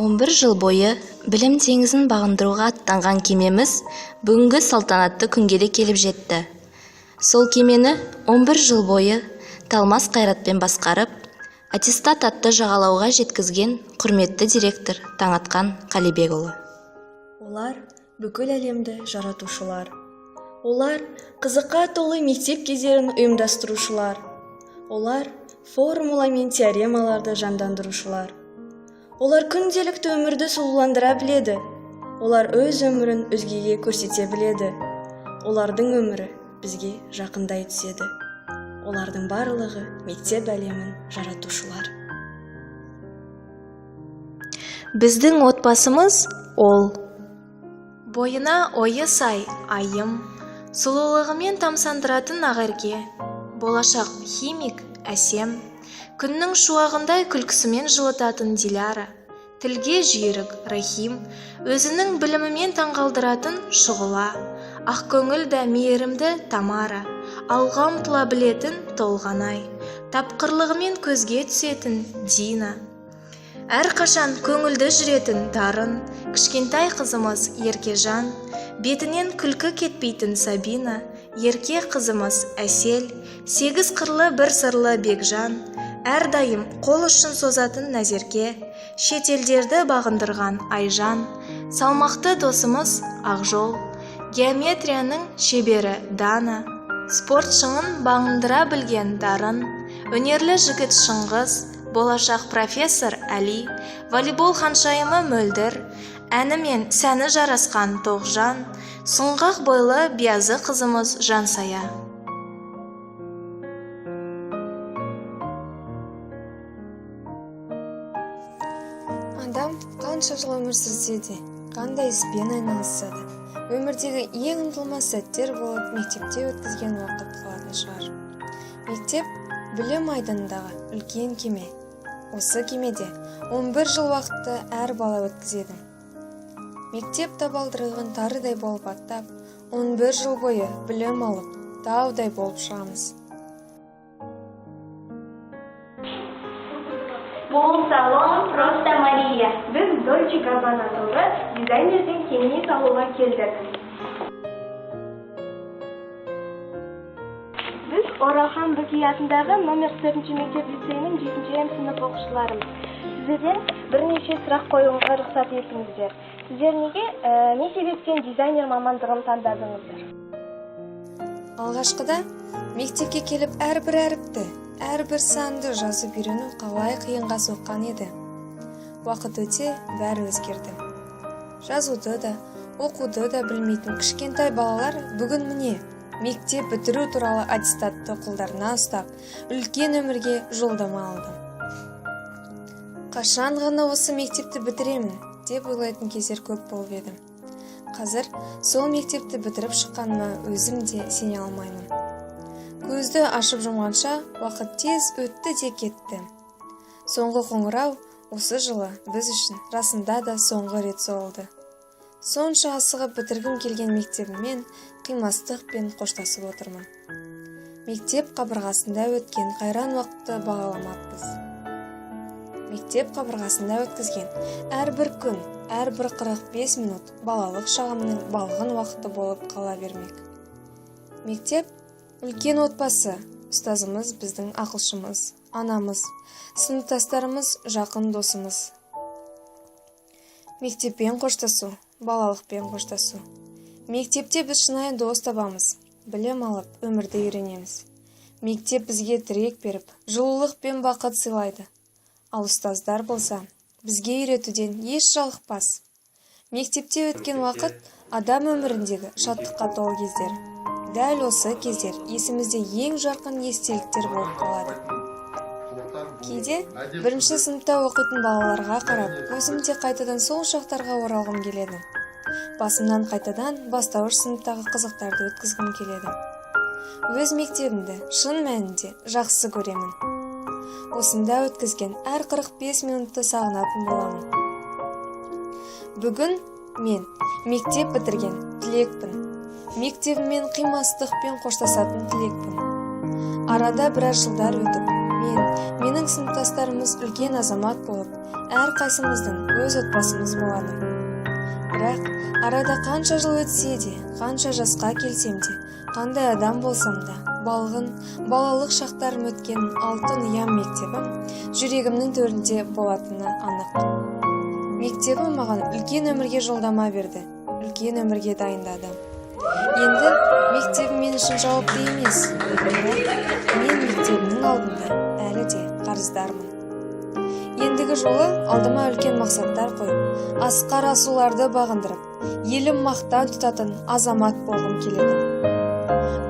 11 жыл бойы білім теңізін бағындыруға аттанған кемеміз бүгінгі салтанатты күнге де келіп жетті. Сол кемені 11 жыл бойы талмас қайратпен басқарып, аттестат атты жағалауға жеткізген құрметті директор Таңатқан Қалибекұлы. Олар бүкіл әлемді жаратушылар. Олар қызыққа толы мектеп кездерін ұйымдастырушылар. Олар формула мен теоремаларды жандандырушылар. Олар күнделікті өмірді сұлуландыра біледі. Олар өз өмірін өзгеге көрсете біледі. Олардың өмірі бізге жақындай түседі. Олардың барлығы мектеп әлемін жаратушылар. Біздің отбасымыз ол. Бойына ойы сай айым, сұлулығымен тамсандыратын ақерке, болашақ химик әсем, күннің шуағындай күлкісімен жылытатын Диляра, тілге жүйрік Рахим, өзінің білімімен таңғалдыратын Шұғыла, ақкөңіл да мейірімді Тамара, алға ұмтыла білетін Толғанай, тапқырлығымен көзге түсетін Дина. Әрқашан көңілді жүретін Дарын, кішкентай қызымыз Еркежан, бетінен күлкі кетпейтін Сабина, ерке қызымыз Әсел, 8 қырлы бір сырлы Бекжан, әрдайым қол ұшын созатын Назерке, шетелдерді бағындырған Айжан, салмақты досымыз Ақжол, геометрияның шебері Дана, спорт шыңын бағындыра білген Дарын, өнерлі жігіт Шыңғыз, болашақ профессор Әли, волейбол ханшайымы Мөлдір, әні мен сәні жарасқан Тоғжан, сұңғақ бойлы биязы қызымыз Жансая. Адам қанша жыл өмір сүрсе де, қандай іспен айналысса да, өмірдегі ең ұмытылмас сәттер болып мектепте өткізген уақыт қалатын шығар. Мектеп білім айдынындағы үлкен кеме. Осы кемеде 11 жыл уақытты әр бала өткізеді. Мектеп табалдырығын тарыдай болып аттап, 11 жыл бойы білім алып, таудай болып шығамыз. Бұл салон просто Мария. Біз Дольче Габбана тобы дизайнерден кеңес алуға келдік. Біз Оралхан Бөкей атындағы номер 4 мектеп лицейінің 7-м сынып оқушыларымыз. Сіздерден бірнеше сұрақ қоюға рұқсат етіңіздер. Сіздер неге не себептен дизайнер мамандығын таңдадыңыздар? Алғашқыда мектепке келіп әрбір әріпті, әрбір санды жазып үйрену қалай қиынға соққан еді. Уақыт өте бәрі өзгерді. Жазуды да, оқуды да білмейтін кішкентай балалар бүгін міне мектеп бітіру туралы аттестатты қолдарына ұстап, үлкен өмірге жолдама алды. Қашан ғана осы мектепті бітіремін деп ойлайтын кездер көп болып еді. Қазір сол мектепті бітіріп шыққаныма өзім де сене алмаймын. Көзді ашып жұмғанша уақыт тез өтті де кетті. Соңғы қоңырау осы жылы біз үшін расында да соңғы рет соғылды. Сонша асығып бітіргім келген мектебіммен қимастықпен қоштасып отырмын. Мектеп қабырғасында өткен қайран уақытты бағаламаппыз. Мектеп қабырғасында өткізген әрбір күн, әрбір 45 минут балалық шағымның балғын уақыты болып қала бермек. Мектеп үлкен отбасы, ұстазымыз біздің ақылшымыз, анамыз, сыныптастарымыз жақын досымыз. Мектеппен қоштасу, балалықпен қоштасу. Мектепте біз шынайы дос табамыз, білім алып, өмірді үйренеміз. Мектеп бізге тірек беріп, жылулық пен бақыт сыйлайды. Ал ұстаздар болса, бізге үйретуден еш жалықпас. Мектепте өткен уақыт адам өміріндегі шаттыққа толы кездер. Дәл осы кездер есімізде ең жарқын естеліктер болып қалады. Кейде бірінші сыныпта оқитын балаларға қарап, өзімде қайтадан сол шақтарға оралғым келеді. Басымнан қайтадан бастауыш сыныптағы қызықтарды өткізгім келеді. Өз мектебімді шын мәнінде жақсы көремін. Осында өткізген әр 45 минутты сағынатын боламын. Бүгін мен мектеп бітірген түлекпін. Мектебіммен қимастықпен қоштасатын түлекпін. Арада біраз жылдар өтіп, менің сыныптастарымыз үлкен азамат болып, әр қайсымыздың өз отбасымыз болады. Бірақ арада қанша жыл өтсе де, қанша жасқа келсем де, қандай адам болсам да, балалық шақтарым өткен алтын ұям мектебім жүрегімнің төрінде болатыны анық. Мектебім маған үлкен өмірге жолдама берді, үлкен өмірге дайындады. Енді мектебім мен үшін жауапты емес, бірақ мен мектебімнің алдында әлі де қарыздармын. Ендігі жолы алдыма үлкен мақсаттар қойып, асқар асуларды бағындырып, елім мақтан тұтатын азамат болғым келеді.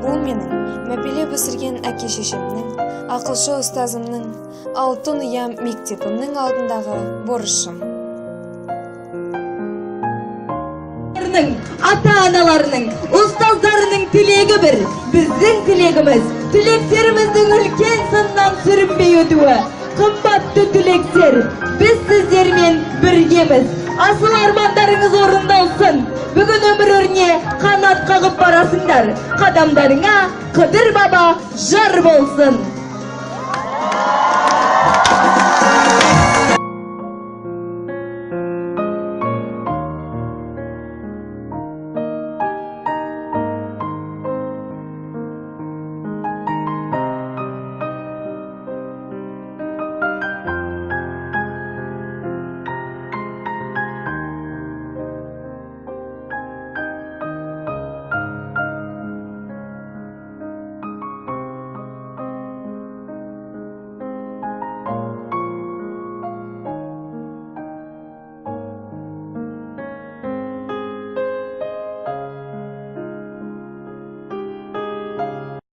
Бұл менің мәпелеп өсірген әке-шешемнің, ақылшы ұстазымның, алтын ұям мектебімнің алдындағы борышым. Ата-аналарының, ұстаздарының тілегі бір, біздің тілегіміз, түлектеріміздің үлкен сыннан сүрінбей өтуі. Қымбатты түлектер, біз сіздермен біргеміз. Асыл армандарыңыз орындалсын. Бүгін өмір өріне қанат қағып барасыңдар. Қадамдарыңа Қыдыр баба жар болсын.